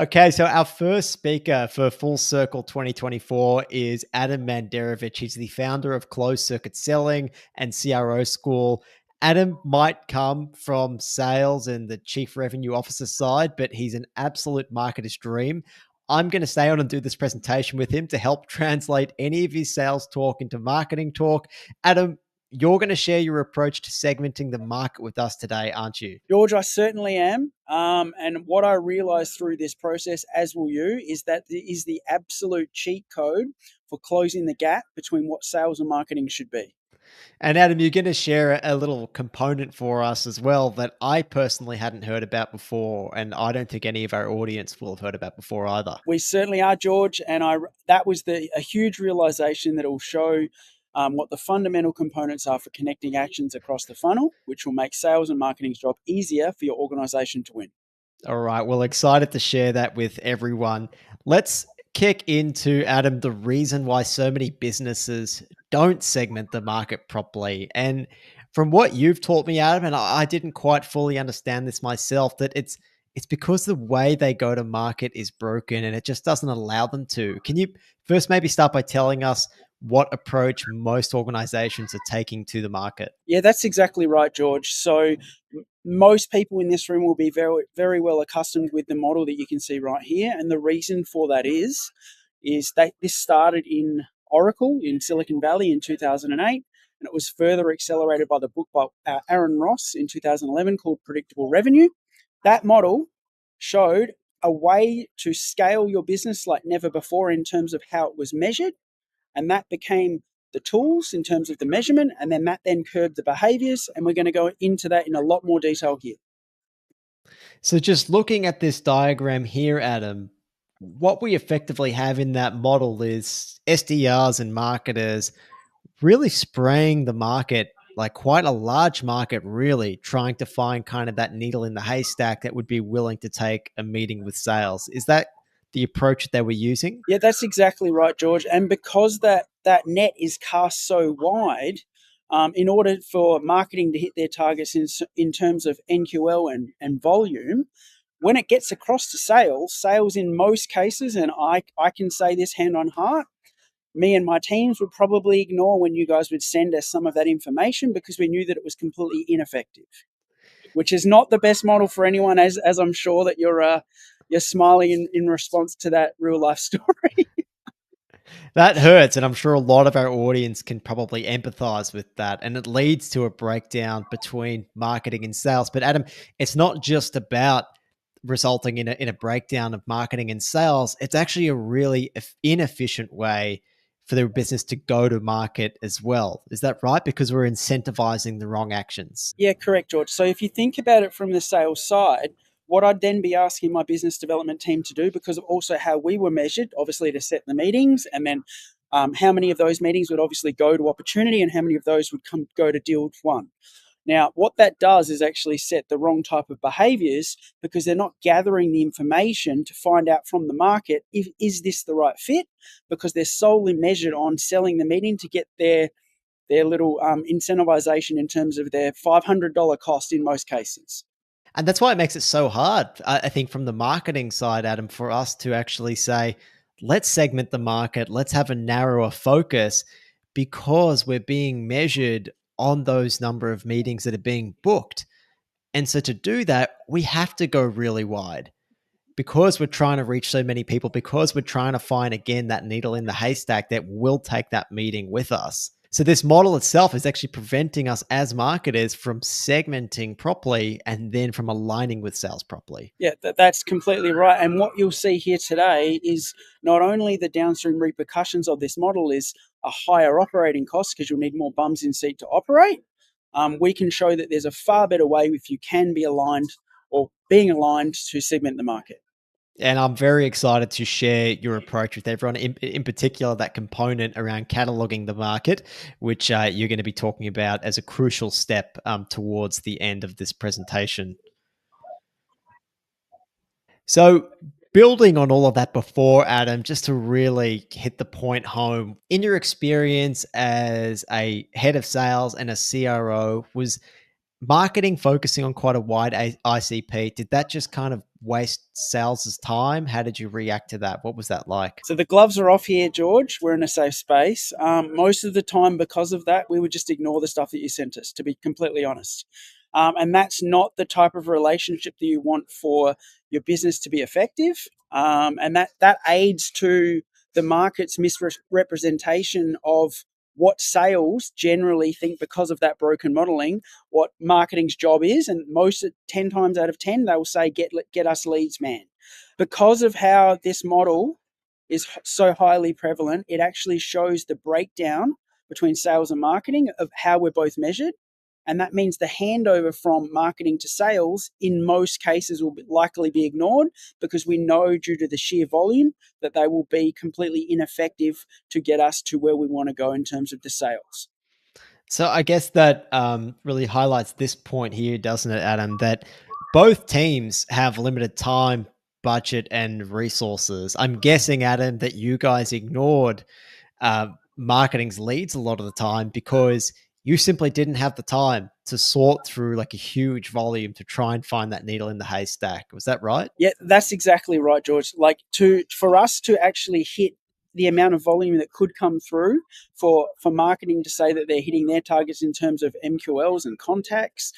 Okay, so our first speaker for Full Circle 2024 is Adem Manderovic. He's the founder of Closed Circuit Selling and CRO School. Adam might come from sales and the chief revenue officer side, but he's an absolute marketer's dream. I'm going to stay on and do this presentation with him to help translate any of his sales talk into marketing talk. Adam, you're going to share your approach to segmenting the market with us today, aren't you? George, I certainly am. And what I realized through this process, as will you, is that it is the absolute cheat code for closing the gap between what sales and marketing should be. And Adam, you're going to share a little component for us as well that I personally hadn't heard about before, and I don't think any of our audience will have heard about before either. We certainly are, George, and that was a huge realization that will show what the fundamental components are for connecting actions across the funnel, which will make sales and marketing's job easier for your organization to win. All right, well, excited to share that with everyone. Let's kick into, Adam, the reason why so many businesses don't segment the market properly. And from what you've taught me, Adam, and I didn't quite fully understand this myself, that it's because the way they go to market is broken and it just doesn't allow them to. Can you first maybe start by telling us what approach most organizations are taking to the market? Yeah, that's exactly right, George. So most people in this room will be very, very well accustomed with the model that you can see right here. And the reason for that is that this started in Oracle in Silicon Valley in 2008, and it was further accelerated by the book by Aaron Ross in 2011 called Predictable Revenue. That model showed a way to scale your business like never before in terms of how it was measured, and that became the tools in terms of the measurement, and then that curbed the behaviors, and we're going to go into that in a lot more detail here. So just looking at this diagram here, Adam, what we effectively have in that model is SDRs and marketers really spraying the market, like quite a large market, really trying to find kind of that needle in the haystack that would be willing to take a meeting with sales. Is that the approach that we're using? Yeah, that's exactly right, George. And because that net is cast so wide, in order for marketing to hit their targets in terms of NQL and volume, when it gets across to sales in most cases, and I can say this hand on heart, me and my teams would probably ignore when you guys would send us some of that information because we knew that it was completely ineffective, which is not the best model for anyone, as I'm sure that you're smiling in response to that real life story. That hurts. And I'm sure a lot of our audience can probably empathize with that. And it leads to a breakdown between marketing and sales. But Adam, it's not just about resulting in a breakdown of marketing and sales. It's actually a really inefficient way for their business to go to market as well. Is that right? Because we're incentivizing the wrong actions. Yeah, correct, George. So if you think about it from the sales side, what I'd then be asking my business development team to do, because of also how we were measured, obviously to set the meetings, and then how many of those meetings would obviously go to opportunity and how many of those would go to deal one. Now, what that does is actually set the wrong type of behaviors because they're not gathering the information to find out from the market, is this the right fit? Because they're solely measured on selling the meeting to get their little incentivization in terms of their $500 cost in most cases. And that's why it makes it so hard, I think, from the marketing side, Adam, for us to actually say, let's segment the market, let's have a narrower focus, because we're being measured on those number of meetings that are being booked. And so to do that, we have to go really wide because we're trying to reach so many people, because we're trying to find, again, that needle in the haystack that will take that meeting with us. So this model itself is actually preventing us as marketers from segmenting properly and then from aligning with sales properly. Yeah, that's completely right. And what you'll see here today is not only the downstream repercussions of this model is a higher operating cost because you'll need more bums in seat to operate. We can show that there's a far better way if you can be aligned or being aligned to segment the market. And I'm very excited to share your approach with everyone, in particular that component around cataloging the market, which you're going to be talking about as a crucial step towards the end of this presentation. So building on all of that before, Adam, just to really hit the point home, in your experience as a head of sales and a CRO, was marketing focusing on quite a wide ICP? Did that just kind of waste sales' time? How did you react to that? What was that like? So the gloves are off here, George. We're in a safe space. Most of the time, because of that, we would just ignore the stuff that you sent us, to be completely honest. And that's not the type of relationship that you want for your business to be effective. And that aids to the market's misrepresentation of what sales generally think, because of that broken modeling, what marketing's job is. And most 10 times out of 10, they will say, get us leads, man. Because of how this model is so highly prevalent, it actually shows the breakdown between sales and marketing of how we're both measured. And that means the handover from marketing to sales in most cases will likely be ignored, because we know, due to the sheer volume, that they will be completely ineffective to get us to where we want to go in terms of the sales. So I guess that really highlights this point here, doesn't it, Adam? That both teams have limited time, budget, and resources. I'm guessing, Adam, that you guys ignored marketing's leads a lot of the time because you simply didn't have the time to sort through like a huge volume to try and find that needle in the haystack. Was that right? Yeah, that's exactly right, George. Like, for us to actually hit the amount of volume that could come through for marketing to say that they're hitting their targets in terms of MQLs and contacts,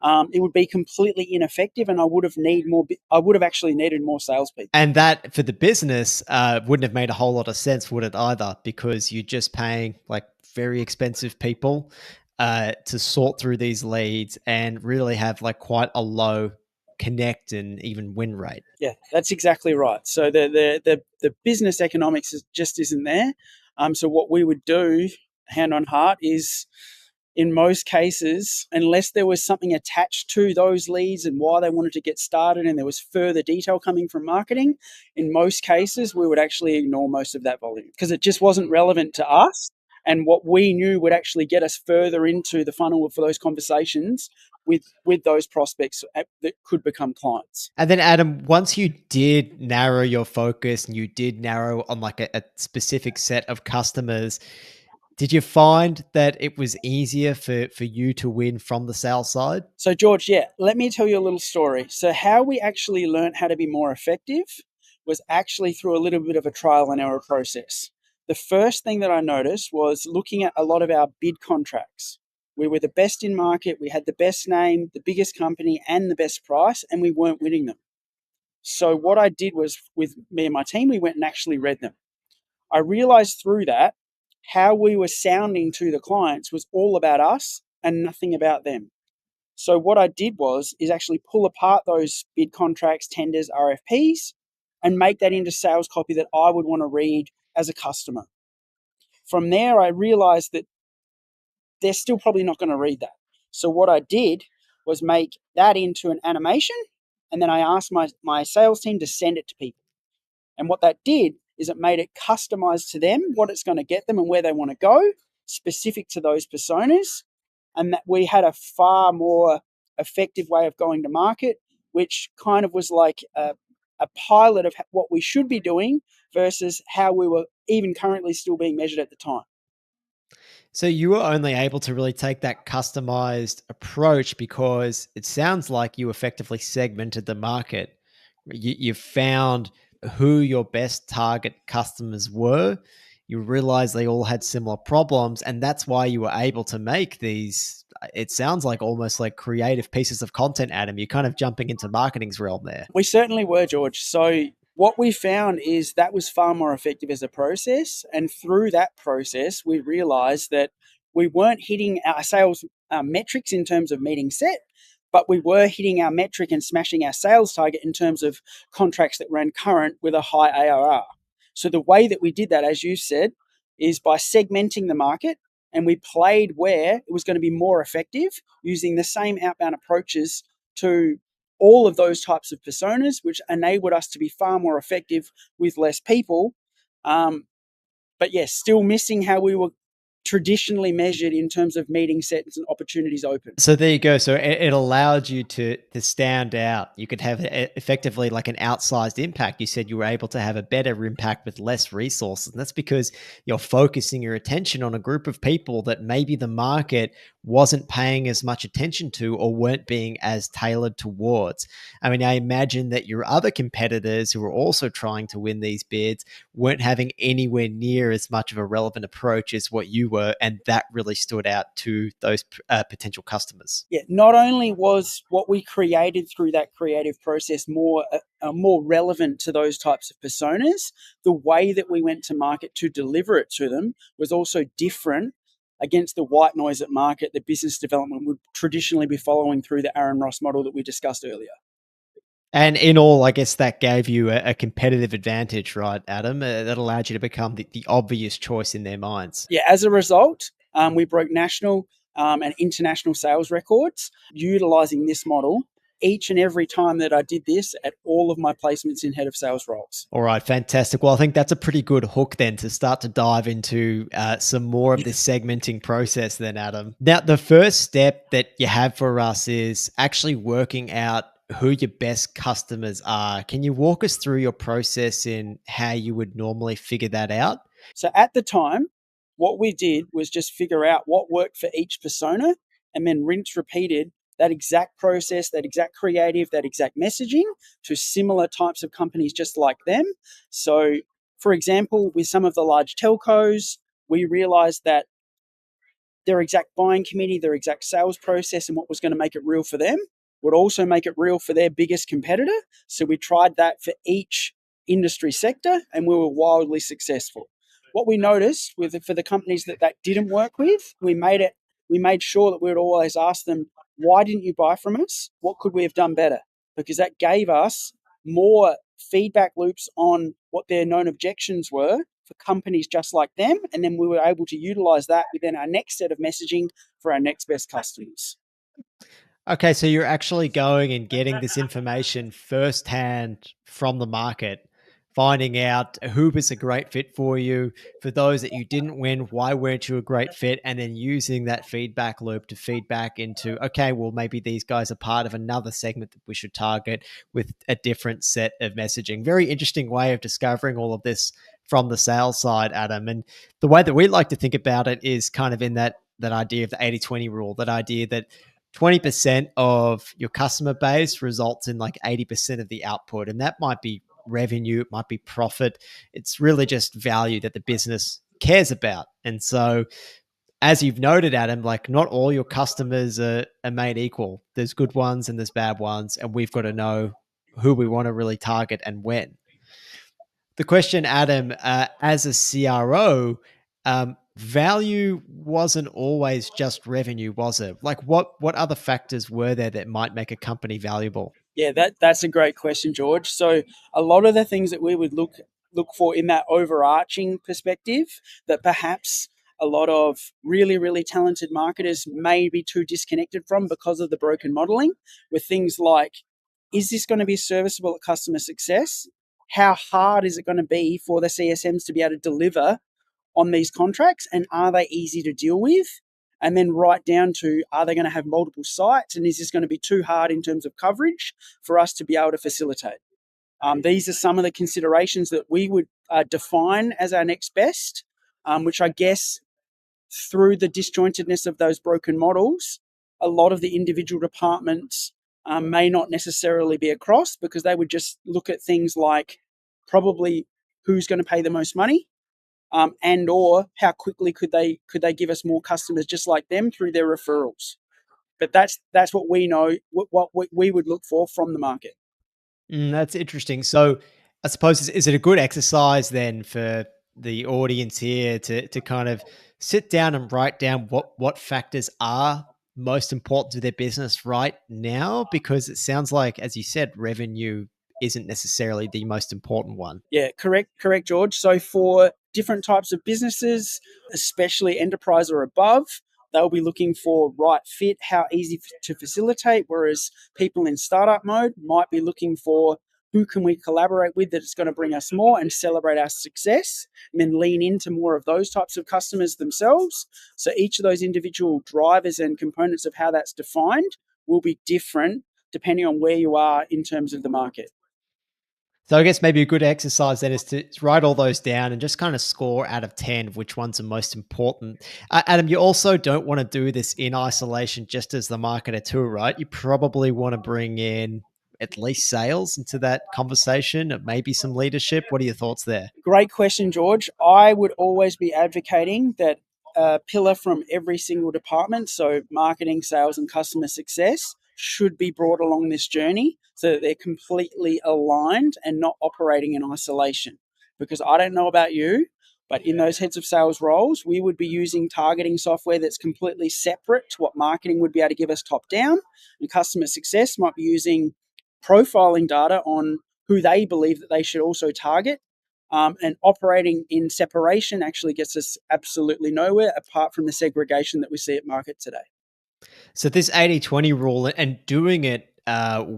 it would be completely ineffective, and I would have actually needed more salespeople. And that for the business wouldn't have made a whole lot of sense, would it either? Because you're just paying like very expensive people to sort through these leads and really have like quite a low connect and even win rate. Yeah, that's exactly right. So the business economics just isn't there. So what we would do, hand on heart, is, in most cases, unless there was something attached to those leads and why they wanted to get started, and there was further detail coming from marketing, in most cases, we would actually ignore most of that volume, because it just wasn't relevant to us. And what we knew would actually get us further into the funnel for those conversations with those prospects that could become clients. And then, Adam, once you did narrow your focus and you did narrow on like a specific set of customers, did you find that it was easier for you to win from the sales side? So, George, yeah, let me tell you a little story. So, how we actually learned how to be more effective was actually through a little bit of a trial and error process. The first thing that I noticed was looking at a lot of our bid contracts. We were the best in market, we had the best name, the biggest company, and the best price, and we weren't winning them. So, what I did was, with me and my team, we went and actually read them. I realized through that how we were sounding to the clients was all about us and nothing about them. So what I did is actually pull apart those bid contracts, tenders, RFPs, and make that into sales copy that I would want to read as a customer. From there, I realized that they're still probably not going to read that. So what I did was make that into an animation, and then I asked my sales team to send it to people. And what that did is it made it customized to them, what it's going to get them and where they want to go, specific to those personas. And that we had a far more effective way of going to market, which kind of was like a pilot of what we should be doing versus how we were even currently still being measured at the time. So you were only able to really take that customized approach because it sounds like you effectively segmented the market. You found who your best target customers were. You realized they all had similar problems, and that's why you were able to make these. It sounds like almost like creative pieces of content, Adam. You're kind of jumping into marketing's realm there. We certainly were, George. So what we found is that was far more effective as a process. And through that process, we realized that we weren't hitting our sales metrics in terms of meeting set, but we were hitting our metric and smashing our sales target in terms of contracts that ran current with a high ARR. So the way that we did that, as you said, is by segmenting the market, and we played where it was going to be more effective using the same outbound approaches to all of those types of personas, which enabled us to be far more effective with less people. But yes, still missing how we were traditionally measured in terms of meeting sets and opportunities open. So there you go. So it allowed you to stand out. You could have effectively like an outsized impact. You said you were able to have a better impact with less resources. And that's because you're focusing your attention on a group of people that maybe the market wasn't paying as much attention to or weren't being as tailored towards. I mean, I imagine that your other competitors who were also trying to win these bids weren't having anywhere near as much of a relevant approach as what you were. And that really stood out to those potential customers. Yeah, not only was what we created through that creative process more relevant to those types of personas, the way that we went to market to deliver it to them was also different against the white noise at market that business development would traditionally be following through the Aaron Ross model that we discussed earlier. And in all, I guess that gave you a competitive advantage, right, Adam? That allowed you to become the obvious choice in their minds. Yeah, as a result, we broke national and international sales records utilizing this model each and every time that I did this at all of my placements in head of sales roles. All right, fantastic. Well, I think that's a pretty good hook then to start to dive into some more of this segmenting process then, Adam. Now, the first step that you have for us is actually working out who your best customers are. Can you walk us through your process in how you would normally figure that out? So at the time, what we did was just figure out what worked for each persona and then rinse repeated that exact process, that exact creative, that exact messaging to similar types of companies just like them. So, for example, with some of the large telcos, we realized that their exact buying committee, their exact sales process, and what was going to make it real for them would also make it real for their biggest competitor. So we tried that for each industry sector, and we were wildly successful. What we noticed for the companies that didn't work with, we made sure that we would always ask them, why didn't you buy from us? What could we have done better? Because that gave us more feedback loops on what their known objections were for companies just like them. And then we were able to utilize that within our next set of messaging for our next best customers. Okay, so you're actually going and getting this information firsthand from the market, finding out who was a great fit for you. For those that you didn't win, why weren't you a great fit? And then using that feedback loop to feed back into, okay, well, maybe these guys are part of another segment that we should target with a different set of messaging. Very interesting way of discovering all of this from the sales side, Adam. And the way that we like to think about it is kind of in that idea of the 80-20 rule, that idea that 20% of your customer base results in like 80% of the output. And that might be revenue, it might be profit. It's really just value that the business cares about. And so, as you've noted, Adam, like not all your customers are made equal. There's good ones and there's bad ones. And we've got to know who we want to really target and when. The question, Adam, as a CRO, value wasn't always just revenue, was it? Like, what other factors were there that might make a company valuable? Yeah, that's a great question, George. So a lot of the things that we would look for in that overarching perspective that perhaps a lot of really talented marketers may be too disconnected from because of the broken modeling were things like, is this going to be serviceable at customer success? How hard is it going to be for the CSMs to be able to deliver on these contracts, and are they easy to deal with? And then right down to, are they going to have multiple sites, and is this going to be too hard in terms of coverage for us to be able to facilitate? These are some of the considerations that we would define as our next best, which I guess through the disjointedness of those broken models, a lot of the individual departments may not necessarily be across, because they would just look at things like probably who's going to pay the most money, and or how quickly could they give us more customers just like them through their referrals. But that's what we know, what we would look for from the market. That's interesting. So, I suppose is it a good exercise then for the audience here to kind of sit down and write down what factors are most important to their business right now? Because it sounds like, as you said, revenue isn't necessarily the most important one. Yeah, correct, George. So for different types of businesses, especially enterprise or above, they'll be looking for right fit, how easy to facilitate, whereas people in startup mode might be looking for who can we collaborate with that's going to bring us more and celebrate our success, and then lean into more of those types of customers themselves. So each of those individual drivers and components of how that's defined will be different depending on where you are in terms of the market. So I guess maybe a good exercise then is to write all those down and just kind of score out of 10 of which ones are most important. Adam, you also don't want to do this in isolation just as the marketer too, right? You probably want to bring in at least sales into that conversation, maybe some leadership. What are your thoughts there? Great question, George. I would always be advocating that a pillar from every single department, so marketing, sales, and customer success, should be brought along this journey so that they're completely aligned and not operating in isolation. Because I don't know about you, but in those heads of sales roles, we would be using targeting software that's completely separate to what marketing would be able to give us top down. And customer success might be using profiling data on who they believe that they should also target. And operating in separation actually gets us absolutely nowhere apart from the segregation that we see at market today. So this 80-20 rule and doing it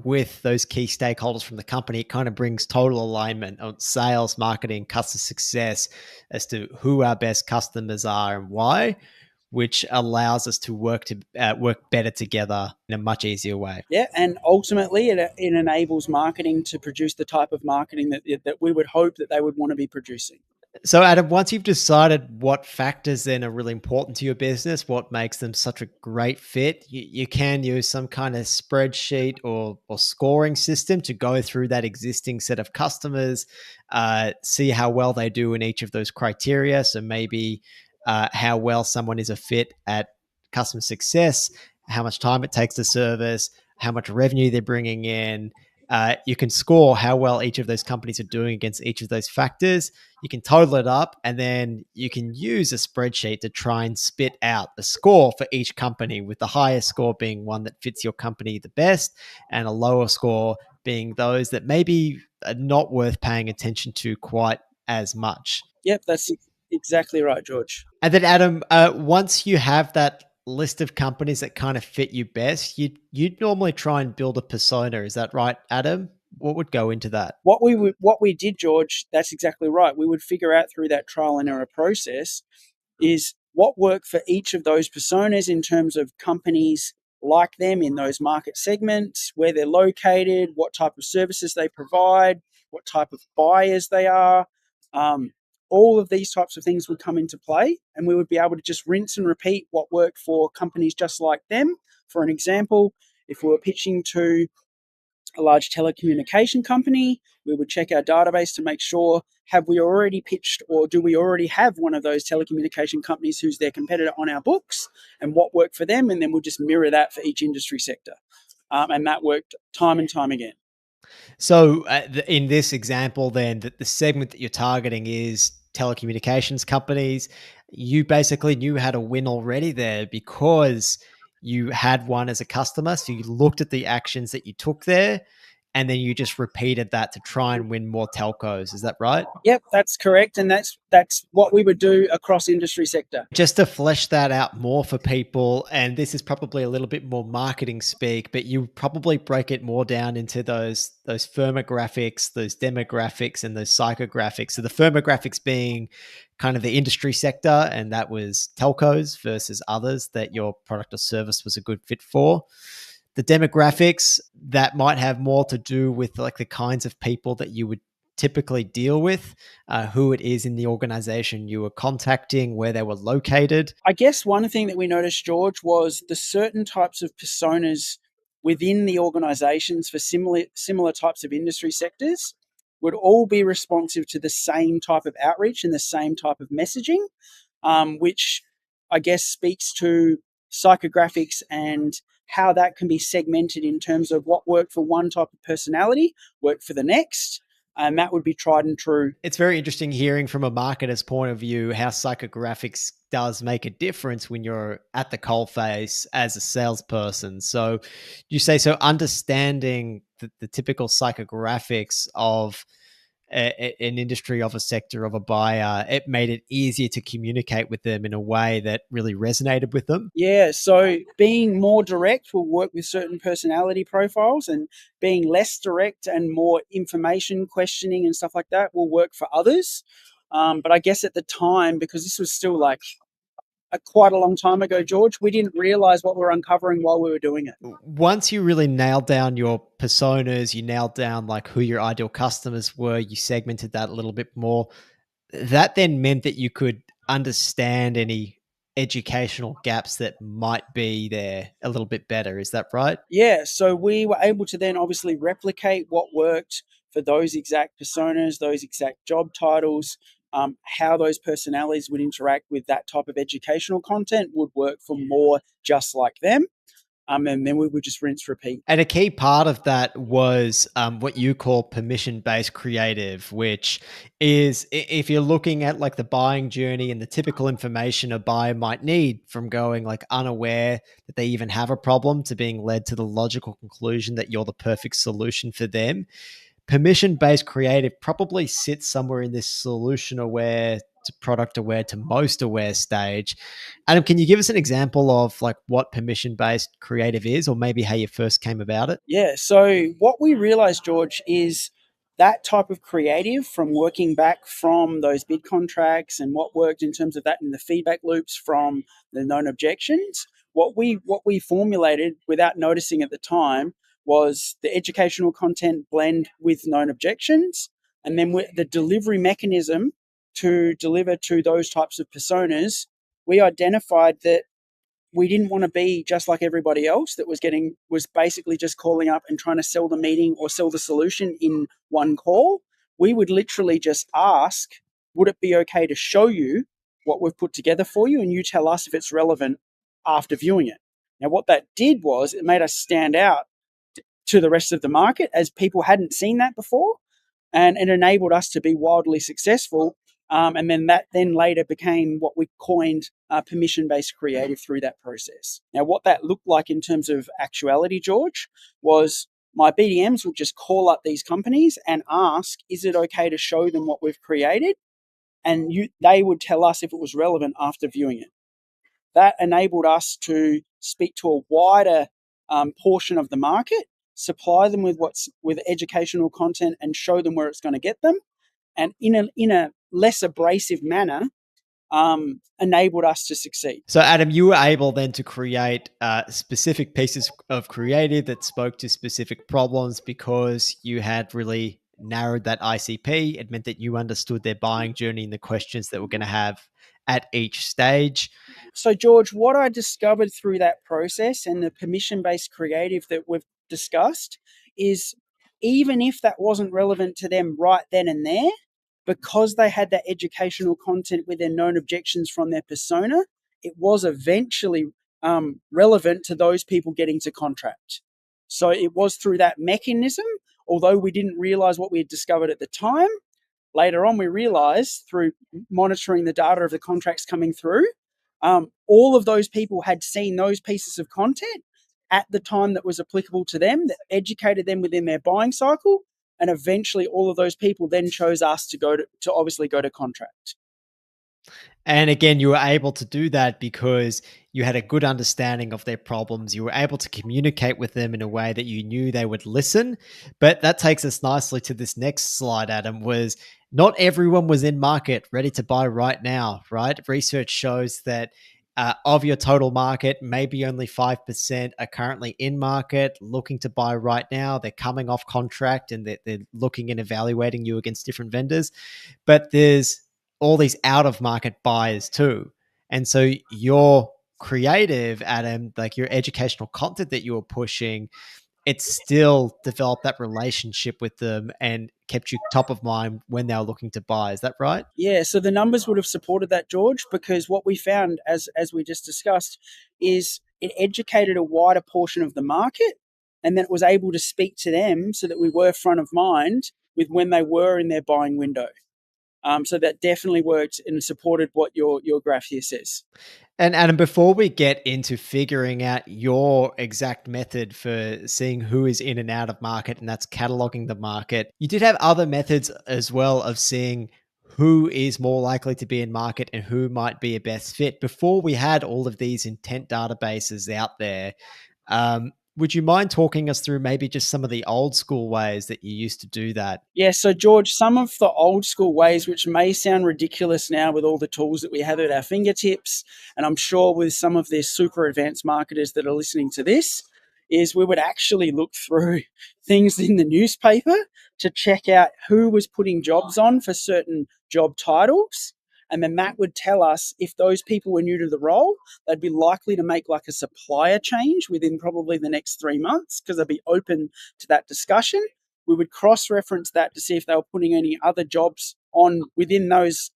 with those key stakeholders from the company, it kind of brings total alignment on sales, marketing, customer success as to who our best customers are and why, which allows us to work better together in a much easier way. Yeah, and ultimately it enables marketing to produce the type of marketing that we would hope that they would want to be producing. So, Adam, once you've decided what factors then are really important to your business, what makes them such a great fit, you can use some kind of spreadsheet or scoring system to go through that existing set of customers, see how well they do in each of those criteria. So maybe how well someone is a fit at customer success, how much time it takes to service, how much revenue they're bringing in. You can score how well each of those companies are doing against each of those factors. You can total it up, and then you can use a spreadsheet to try and spit out a score for each company, with the highest score being one that fits your company the best, and a lower score being those that maybe are not worth paying attention to quite as much. Yep, that's exactly right, George. And then, Adam, once you have that list of companies that kind of fit you best, you'd normally try and build a persona. Is that right, Adam? What would go into that? What we did, George, that's exactly right. We would figure out through that trial and error process is what worked for each of those personas in terms of companies like them in those market segments, where they're located, what type of services they provide, what type of buyers they are. All of these types of things would come into play, and we would be able to just rinse and repeat what worked for companies just like them. For an example, if we were pitching to a large telecommunication company, we would check our database to make sure, have we already pitched or do we already have one of those telecommunication companies who's their competitor on our books, and what worked for them, and then we'll just mirror that for each industry sector. And that worked time and time again. So, in this example, then, the segment that you're targeting is telecommunications companies. You basically knew how to win already there because you had one as a customer. So, you looked at the actions that you took there, and then you just repeated that to try and win more telcos. Is that right? Yep, that's correct, and that's what we would do across industry sector. Just to flesh that out more for people, and this is probably a little bit more marketing speak, but you probably break it more down into those firmographics, those demographics, and those psychographics. So the firmographics being kind of the industry sector, and that was telcos versus others that your product or service was a good fit for. The demographics that might have more to do with like the kinds of people that you would typically deal with, who it is in the organization you were contacting, where they were located. I guess one thing that we noticed, George, was the certain types of personas within the organizations for similar types of industry sectors would all be responsive to the same type of outreach and the same type of messaging, which I guess speaks to psychographics and how that can be segmented in terms of what worked for one type of personality, worked for the next, and that would be tried and true. It's very interesting hearing from a marketer's point of view how psychographics does make a difference when you're at the coalface as a salesperson. So you say, so understanding the typical psychographics of an industry of a sector of a buyer, it made it easier to communicate with them in a way that really resonated with them? Yeah, so being more direct will work with certain personality profiles, and being less direct and more information questioning and stuff like that will work for others. But I guess at the time, because this was still like quite a long time ago, George, we didn't realize what we were uncovering while we were doing it. Once you really nailed down your personas, you nailed down like who your ideal customers were, you segmented that a little bit more. That then meant that you could understand any educational gaps that might be there a little bit better. Is that right? Yeah, so we were able to then obviously replicate what worked for those exact personas, those exact job titles, how those personalities would interact with that type of educational content would work for more just like them. And then we would just rinse, repeat. And a key part of that was what you call permission-based creative, which is if you're looking at like the buying journey and the typical information a buyer might need, from going like unaware that they even have a problem to being led to the logical conclusion that you're the perfect solution for them. Permission-based creative probably sits somewhere in this solution aware to product aware to most aware stage. Adam, can you give us an example of like what permission-based creative is, or maybe how you first came about it? Yeah. So what we realized, George, is that type of creative, from working back from those bid contracts and what worked in terms of that and the feedback loops from the known objections. What we formulated without noticing at the time was the educational content blend with known objections, and then the delivery mechanism to deliver to those types of personas. We identified that we didn't want to be just like everybody else that was basically just calling up and trying to sell the meeting or sell the solution in one call. We would literally just ask, would it be okay to show you what we've put together for you, and you tell us if it's relevant after viewing it? Now, what that did was it made us stand out to the rest of the market, as people hadn't seen that before, and it enabled us to be wildly successful. And then that then later became what we coined permission-based creative through that process. Now, what that looked like in terms of actuality, George, was my BDMs would just call up these companies and ask, is it okay to show them what we've created? And they would tell us if it was relevant after viewing it. That enabled us to speak to a wider portion of the market, supply them with educational content, and show them where it's going to get them, and in a less abrasive manner, enabled us to succeed. So, Adam, you were able then to create specific pieces of creative that spoke to specific problems because you had really narrowed that ICP. It meant that you understood their buying journey and the questions that we're going to have at each stage. So, George, what I discovered through that process and the permission-based creative that we've discussed is, even if that wasn't relevant to them right then and there, because they had that educational content with their known objections from their persona, it was eventually relevant to those people getting to contract. So it was through that mechanism, although we didn't realize what we had discovered at the time. Later on, we realized through monitoring the data of the contracts coming through, all of those people had seen those pieces of content at the time that was applicable to them, that educated them within their buying cycle. And eventually all of those people then chose us to obviously go to contract. And again, you were able to do that because you had a good understanding of their problems. You were able to communicate with them in a way that you knew they would listen. But that takes us nicely to this next slide, Adam, was not everyone was in market ready to buy right now, right? Research shows that of your total market, maybe only 5% are currently in market looking to buy right now. They're coming off contract and they're looking and evaluating you against different vendors. But there's all these out of market buyers too. And so your creative, Adam, like your educational content that you were pushing, it still developed that relationship with them and kept you top of mind when they were looking to buy. Is that right? Yeah, so the numbers would have supported that, George, because what we found, as we just discussed, is it educated a wider portion of the market, and then it was able to speak to them so that we were front of mind with when they were in their buying window. So that definitely worked and supported what your graph here says. And Adam, before we get into figuring out your exact method for seeing who is in and out of market, and that's cataloging the market, you did have other methods as well of seeing who is more likely to be in market and who might be a best fit. Before we had all of these intent databases out there, would you mind talking us through maybe just some of the old school ways that you used to do that? Yeah, so George, some of the old school ways, which may sound ridiculous now with all the tools that we have at our fingertips, and I'm sure with some of the super advanced marketers that are listening to this, is we would actually look through things in the newspaper to check out who was putting jobs on for certain job titles. And then that would tell us if those people were new to the role, they'd be likely to make like a supplier change within probably the next 3 months because they'd be open to that discussion. We would cross-reference that to see if they were putting any other jobs on within those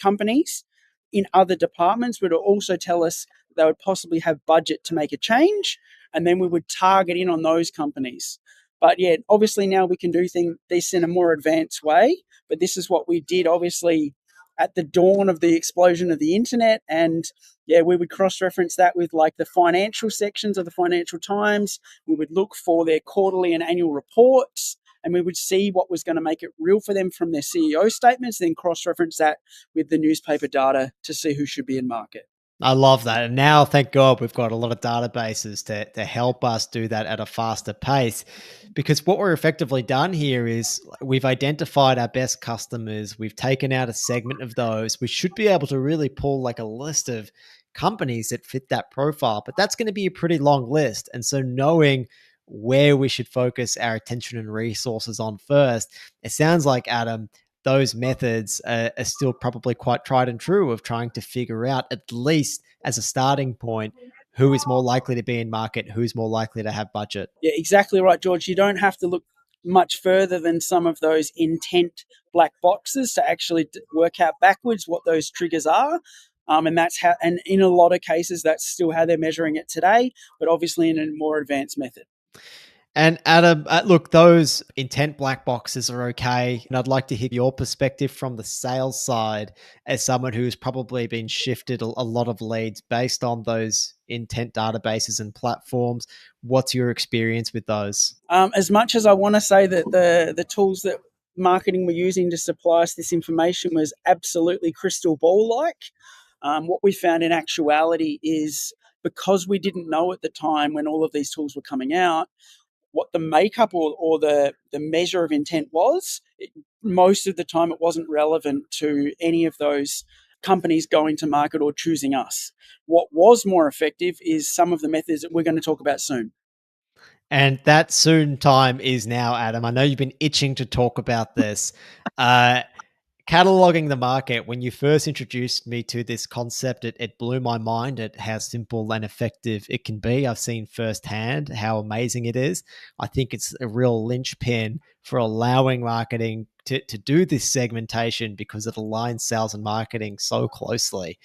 companies in other departments. Would also tell us they would possibly have budget to make a change, and then we would target in on those companies. But yeah, obviously now we can do this in a more advanced way, but this is what we did obviously at the dawn of the explosion of the internet. And yeah, we would cross-reference that with like the financial sections of the Financial Times. We would look for their quarterly and annual reports, and we would see what was going to make it real for them from their CEO statements, then cross-reference that with the newspaper data to see who should be in market. I love that. And now, thank God, we've got a lot of databases to help us do that at a faster pace. Because what we're effectively done here is we've identified our best customers, we've taken out a segment of those. We should be able to really pull like a list of companies that fit that profile, but that's going to be a pretty long list. And so, knowing where we should focus our attention and resources on first, it sounds like, Adam, those methods are still probably quite tried and true of trying to figure out, at least as a starting point, who is more likely to be in market, who's more likely to have budget. Yeah, exactly right, George. You don't have to look much further than some of those intent black boxes to actually work out backwards what those triggers are. And that's how, and in a lot of cases, that's still how they're measuring it today, but obviously in a more advanced method. And Adam, look, those intent black boxes are okay. And I'd like to hear your perspective from the sales side as someone who's probably been shifted a lot of leads based on those intent databases and platforms. What's your experience with those? As much as I want to say that the tools that marketing were using to supply us this information was absolutely crystal ball like, what we found in actuality is because we didn't know at the time when all of these tools were coming out what the makeup or the measure of intent was, most of the time it wasn't relevant to any of those companies going to market or choosing us. What was more effective is some of the methods that we're going to talk about soon. And that soon time is now, Adam. I know you've been itching to talk about this. Cataloging the market, when you first introduced me to this concept, it blew my mind at how simple and effective it can be. I've seen firsthand how amazing it is. I think it's a real linchpin for allowing marketing to do this segmentation because it aligns sales and marketing so closely.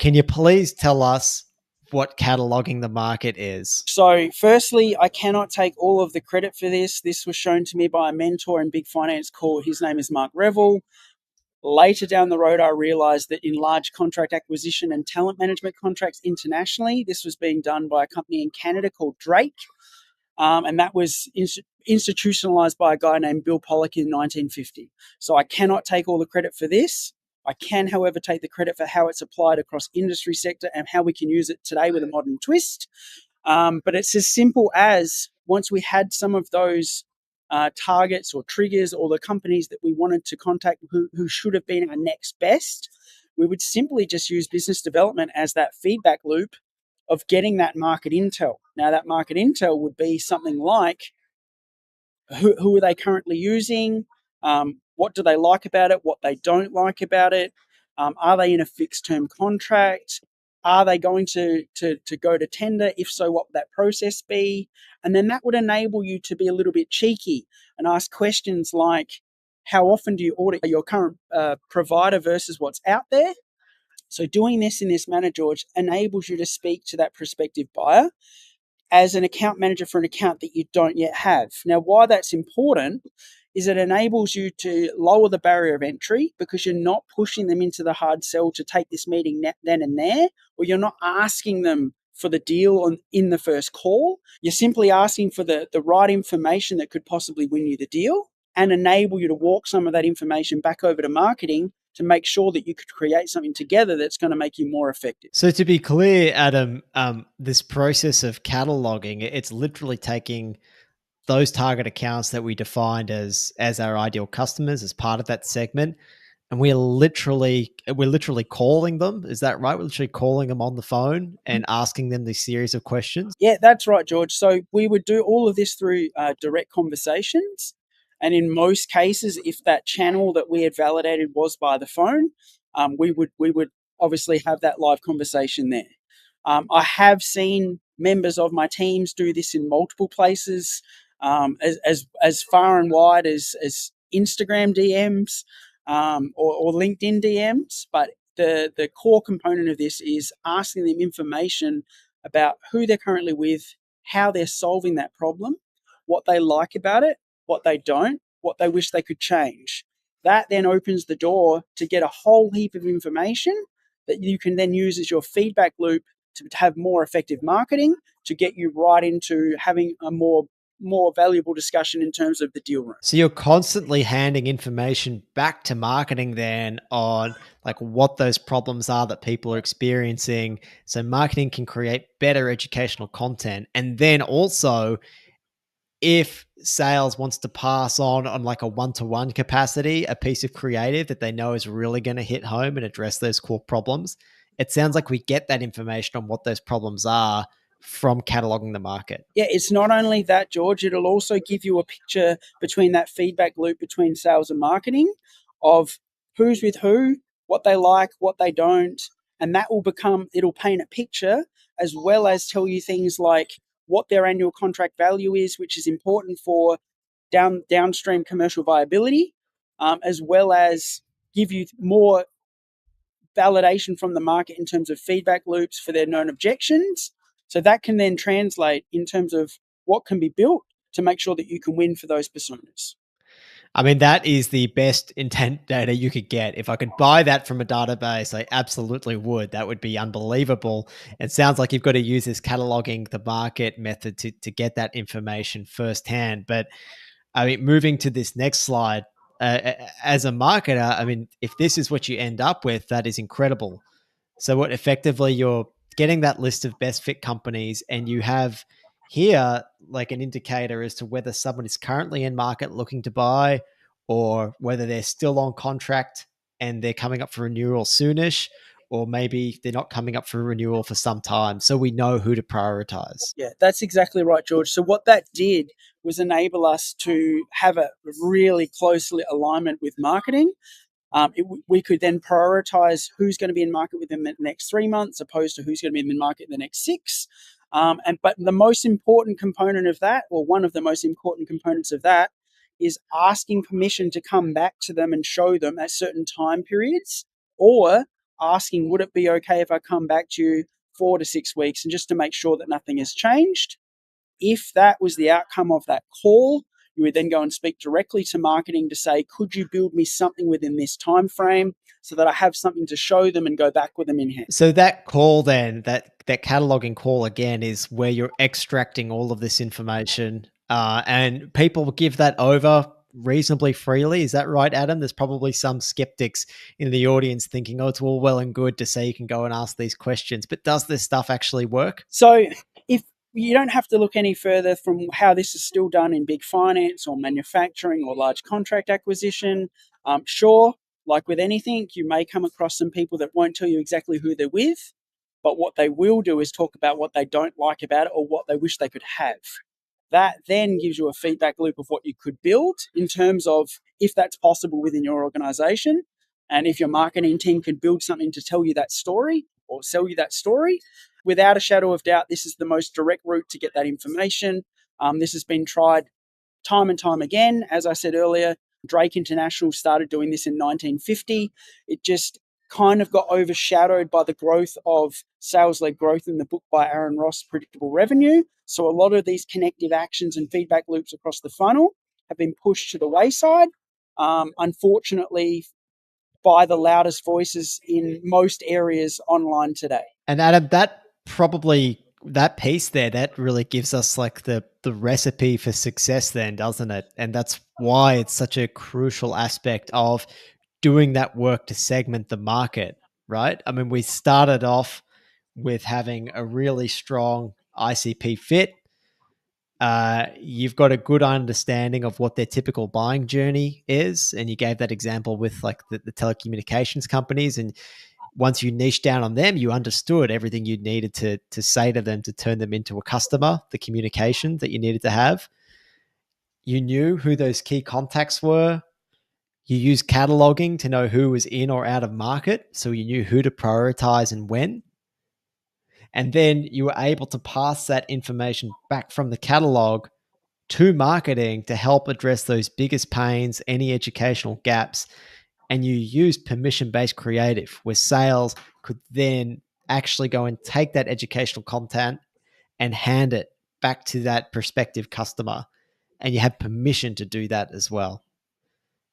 Can you please tell us what cataloging the market is? So, firstly, I cannot take all of the credit for this. This was shown to me by a mentor in big finance called, his name is Mark Revel. Later down the road, I realized that in large contract acquisition and talent management contracts internationally, this was being done by a company in Canada called Drake. And that was institutionalized by a guy named Bill Pollock in 1950. So I cannot take all the credit for this. I can, however, take the credit for how it's applied across industry sector and how we can use it today with a modern twist. But it's as simple as once we had some of those targets or triggers or the companies that we wanted to contact who should have been our next best, we would simply just use business development as that feedback loop of getting that market intel. Now, that market intel would be something like who are they currently using? What do they like about it? What they don't like about it? Are they in a fixed term contract? Are they going to go to tender? If so, what would that process be? And then that would enable you to be a little bit cheeky and ask questions like, how often do you audit your current provider versus what's out there? So doing this in this manner, George, enables you to speak to that prospective buyer as an account manager for an account that you don't yet have. Now, why that's important is it enables you to lower the barrier of entry because you're not pushing them into the hard sell to take this meeting then and there, or you're not asking them for the deal in the first call. You're simply asking for the right information that could possibly win you the deal and enable you to walk some of that information back over to marketing to make sure that you could create something together that's going to make you more effective. So to be clear, Adam, this process of cataloging, it's literally taking those target accounts that we defined as our ideal customers as part of that segment, and we're literally calling them. Is that right? We're literally calling them on the phone and asking them this series of questions. Yeah, that's right, George. So we would do all of this through direct conversations. And in most cases, if that channel that we had validated was by the phone, we would obviously have that live conversation there. I have seen members of my teams do this in multiple places, as far and wide as Instagram DMs or LinkedIn DMs. But the core component of this is asking them information about who they're currently with, how they're solving that problem, what they like about it, what they don't, what they wish they could change. That then opens the door to get a whole heap of information that you can then use as your feedback loop to have more effective marketing, to get you right into having a more valuable discussion in terms of the deal room. So you're constantly handing information back to marketing then on like what those problems are that people are experiencing. So marketing can create better educational content. And then also, if sales wants to pass on like a one-to-one capacity, a piece of creative that they know is really going to hit home and address those core problems, it sounds like we get that information on what those problems are from cataloging the market. Yeah, it's not only that, George, it'll also give you a picture between that feedback loop between sales and marketing of who's with who, what they like, what they don't, and that it'll paint a picture as well as tell you things like what their annual contract value is, which is important for downstream commercial viability, as well as give you more validation from the market in terms of feedback loops for their known objections. So that can then translate in terms of what can be built to make sure that you can win for those personas. I mean, that is the best intent data you could get. If I could buy that from a database, I absolutely would. That would be unbelievable. It sounds like you've got to use this cataloging the market method to get that information firsthand. But I mean, moving to this next slide, as a marketer, I mean, if this is what you end up with, that is incredible. So what effectively you're getting that list of best fit companies, and you have here like an indicator as to whether someone is currently in market looking to buy, or whether they're still on contract and they're coming up for renewal soonish, or maybe they're not coming up for renewal for some time. So we know who to prioritize. Yeah, that's exactly right, George. So what that did was enable us to have a really closely alignment with marketing. We could then prioritize who's going to be in market within the next 3 months, opposed to who's going to be in the market in the next 6. But the most important component of that, or one of the most important components of that, is asking permission to come back to them and show them at certain time periods, or asking, would it be okay if I come back to you 4 to 6 weeks, and just to make sure that nothing has changed. If that was the outcome of that call, you would then go and speak directly to marketing to say, could you build me something within this time frame so that I have something to show them and go back with them in hand. So that call then, that cataloging call again, is where you're extracting all of this information, and people will give that over reasonably freely. Is that right, Adam? There's probably some skeptics in the audience thinking, oh, it's all well and good to say you can go and ask these questions, but does this stuff actually work? So if you don't have to look any further from how this is still done in big finance or manufacturing or large contract acquisition. Sure, like with anything, you may come across some people that won't tell you exactly who they're with, but what they will do is talk about what they don't like about it or what they wish they could have. That then gives you a feedback loop of what you could build in terms of if that's possible within your organization, and if your marketing team could build something to tell you that story or sell you that story. Without a shadow of doubt, this is the most direct route to get that information. This has been tried time and time again. As I said earlier, Drake International started doing this in 1950. It just kind of got overshadowed by the growth of sales-led growth in the book by Aaron Ross, Predictable Revenue. So a lot of these connective actions and feedback loops across the funnel have been pushed to the wayside, unfortunately, by the loudest voices in most areas online today. And Adam, that piece there, that really gives us like the recipe for success then, doesn't it? And that's why it's such a crucial aspect of doing that work to segment the market, right? I mean, we started off with having a really strong ICP fit. You've got a good understanding of what their typical buying journey is. And you gave that example with like the telecommunications companies. And once you niche down on them, you understood everything you needed to say to them to turn them into a customer, the communication that you needed to have. You knew who those key contacts were. You used cataloging to know who was in or out of market, so you knew who to prioritize and when. And then you were able to pass that information back from the catalog to marketing to help address those biggest pains, any educational gaps. And you used permission-based creative where sales could then actually go and take that educational content and hand it back to that prospective customer. And you have permission to do that as well.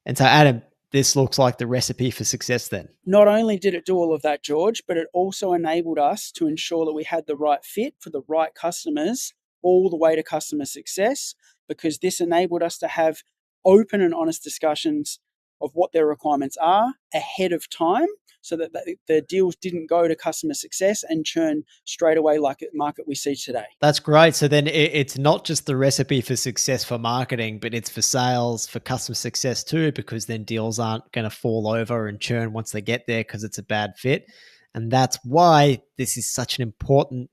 And so, Adam, this looks like the recipe for success then. Not only did it do all of that, George, but it also enabled us to ensure that we had the right fit for the right customers all the way to customer success, because this enabled us to have open and honest discussions of what their requirements are ahead of time, so that the deals didn't go to customer success and churn straight away like the market we see today. That's great. So then it's not just the recipe for success for marketing, but it's for sales, for customer success too, because then deals aren't going to fall over and churn once they get there because it's a bad fit. And that's why this is such an important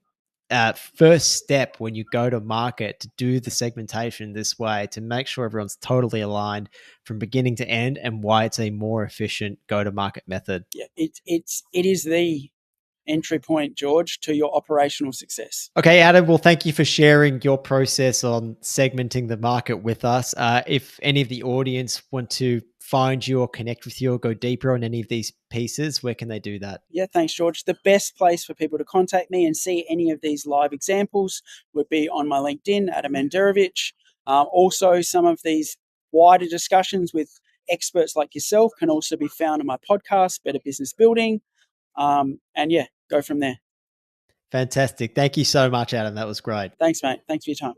first step when you go to market, to do the segmentation this way, to make sure everyone's totally aligned from beginning to end, and why it's a more efficient go to market method. Yeah, it is the entry point, George, to your operational success. Okay, Adam, well, thank you for sharing your process on segmenting the market with us. If any of the audience want to find you or connect with you or go deeper on any of these pieces, where can they do that? Yeah, thanks, George. The best place for people to contact me and see any of these live examples would be on my LinkedIn, Adem Manderovic. Also, some of these wider discussions with experts like yourself can also be found on my podcast, Better Business Building. And yeah, go from there. Fantastic. Thank you so much, Adam. That was great. Thanks, mate. Thanks for your time.